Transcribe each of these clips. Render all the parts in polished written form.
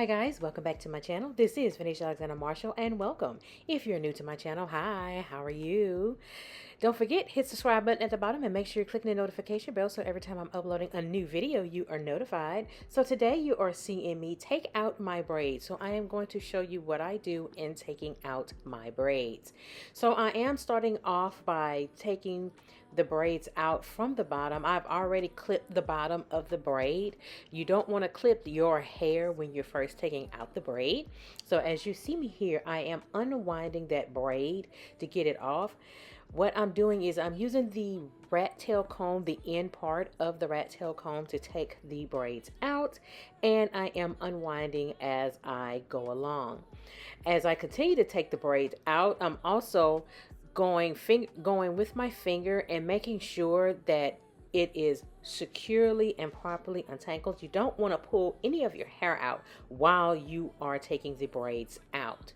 Guys, welcome back to my channel. This is Venetia Alexander Marshall and welcome. If you're new to my channel, hi, how are you? Don't forget, hit the subscribe button at the bottom and make sure you're clicking the notification bell so every time I'm uploading a new video, you are notified. So today you are seeing me take out my braids. So I am going to show you what I do in taking out my braids. So I am starting off by taking the braids out from the bottom. I've already clipped the bottom of the braid. You don't want to clip your hair when you're first taking out the braid. So as you see me here, I am unwinding that braid to get it off. What I'm doing is I'm using the rat tail comb, the end part of the rat tail comb, to take the braids out, and I am unwinding as I go along. As I continue to take the braids out, I'm also going with my finger and making sure that it is securely and properly untangled. You don't want to pull any of your hair out while you are taking the braids out.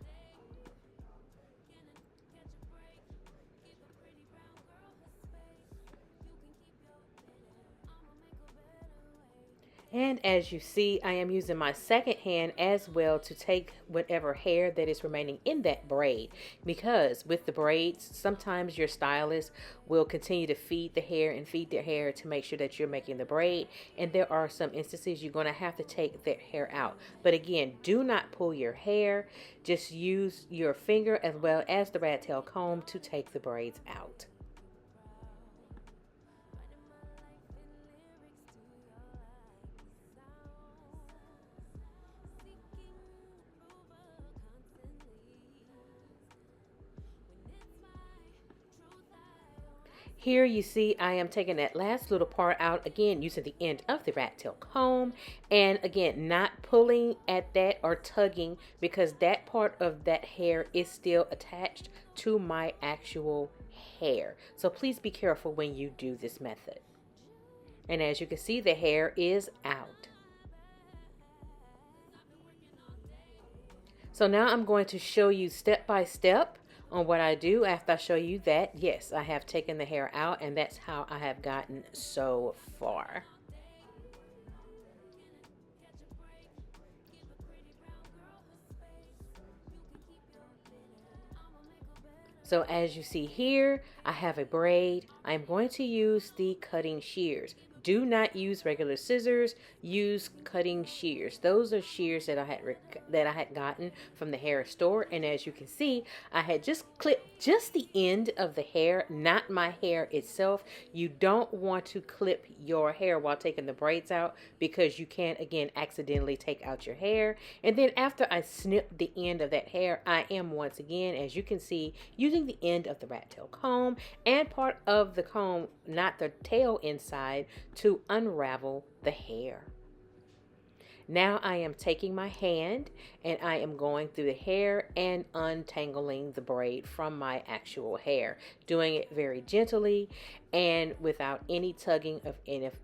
And as you see, I am using my second hand as well to take whatever hair that is remaining in that braid, because with the braids, sometimes your stylist will continue to feed the hair and feed their hair to make sure that you're making the braid. And there are some instances you're going to have to take that hair out. But again, do not pull your hair. Just use your finger as well as the rat tail comb to take the braids out. Here you see I am taking that last little part out, again using the end of the rat tail comb, and again not pulling at that or tugging, because that part of that hair is still attached to my actual hair. So please be careful when you do this method. And as you can see, the hair is out. So now I'm going to show you step by step on what I do after I show you that, yes, I have taken the hair out, and that's how I have gotten so far. So as you see here, I have a braid. I'm going to use the cutting shears. Do not use regular scissors. Use cutting shears. Those are shears that I had gotten from the hair store. And as you can see, I had just clipped just the end of the hair, not my hair itself. You don't want to clip your hair while taking the braids out, because you can again accidentally take out your hair. And then after I snip the end of that hair, I am once again, as you can see, using the end of the rat tail comb and part of the comb, not the tail inside, to unravel the hair. Now I am taking my hand and I am going through the hair and untangling the braid from my actual hair, doing it very gently and without any tugging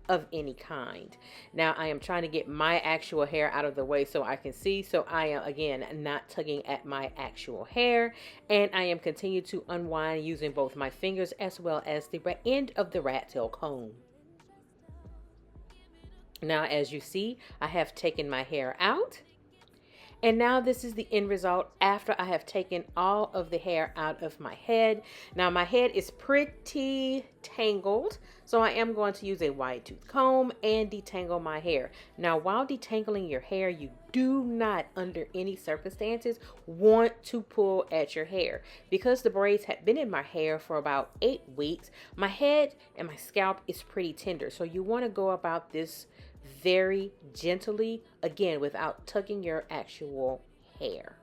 of any kind. Now I am trying to get my actual hair out of the way so I can see. So I am again not tugging at my actual hair, and I am continuing to unwind using both my fingers as well as the end of the rat tail comb. Now, as you see, I have taken my hair out. And now this is the end result after I have taken all of the hair out of my head. Now my head is pretty tangled, so I am going to use a wide tooth comb and detangle my hair. Now while detangling your hair, you do not under any circumstances want to pull at your hair. Because the braids had been in my hair for about 8 weeks, my head and my scalp is pretty tender. So you want to go about this very gently, again without tugging your actual hair.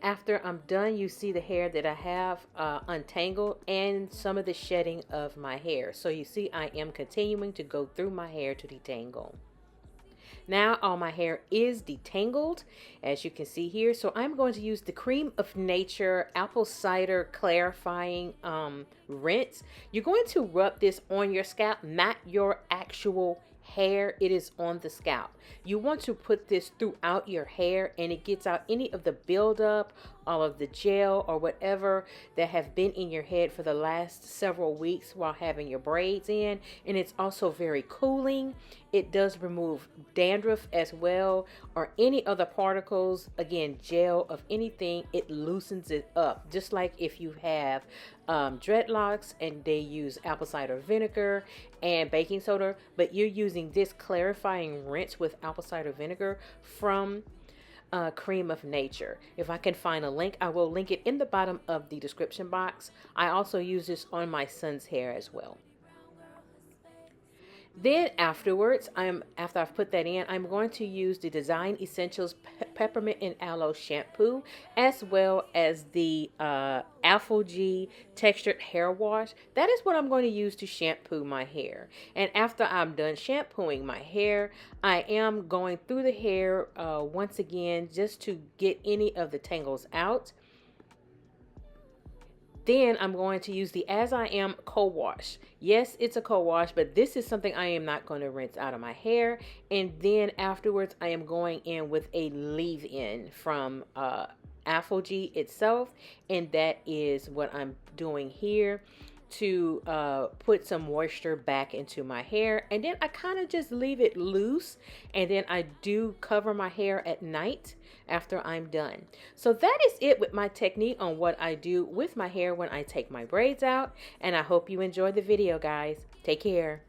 After I'm done, you see the hair that I have untangled and some of the shedding of my hair. So you see I am continuing to go through my hair to detangle. Now all my hair is detangled, as you can see here. So I'm going to use the Cream of Nature Apple Cider Clarifying Rinse. You're going to rub this on your scalp, not your actual hair, it is on the scalp. You want to put this throughout your hair, and it gets out any of the buildup, all of the gel or whatever that have been in your head for the last several weeks while having your braids in. And it's also very cooling. It does remove dandruff as well, or any other particles, again, gel of anything. It loosens it up, just like if you have dreadlocks and they use apple cider vinegar and baking soda, but you're using this clarifying rinse with apple cider vinegar from Cream of Nature. If I can find a link, I will link it in the bottom of the description box. I also use this on my son's hair as well. Then afterwards, after I've put that in, I'm going to use the Design Essentials Peppermint and Aloe Shampoo, as well as the Alpha-G Textured Hair Wash. That is what I'm going to use to shampoo my hair. And after I'm done shampooing my hair, I am going through the hair once again just to get any of the tangles out. Then I'm going to use the As I Am co-wash. Yes, it's a co-wash, but this is something I am not going to rinse out of my hair. And then afterwards, I am going in with a leave-in from Alpha-G itself. And that is what I'm doing here to put some moisture back into my hair. And then I kind of just leave it loose, and then I do cover my hair at night after I'm done. So that is it with my technique on what I do with my hair when I take my braids out, and I hope you enjoyed the video, guys. Take care.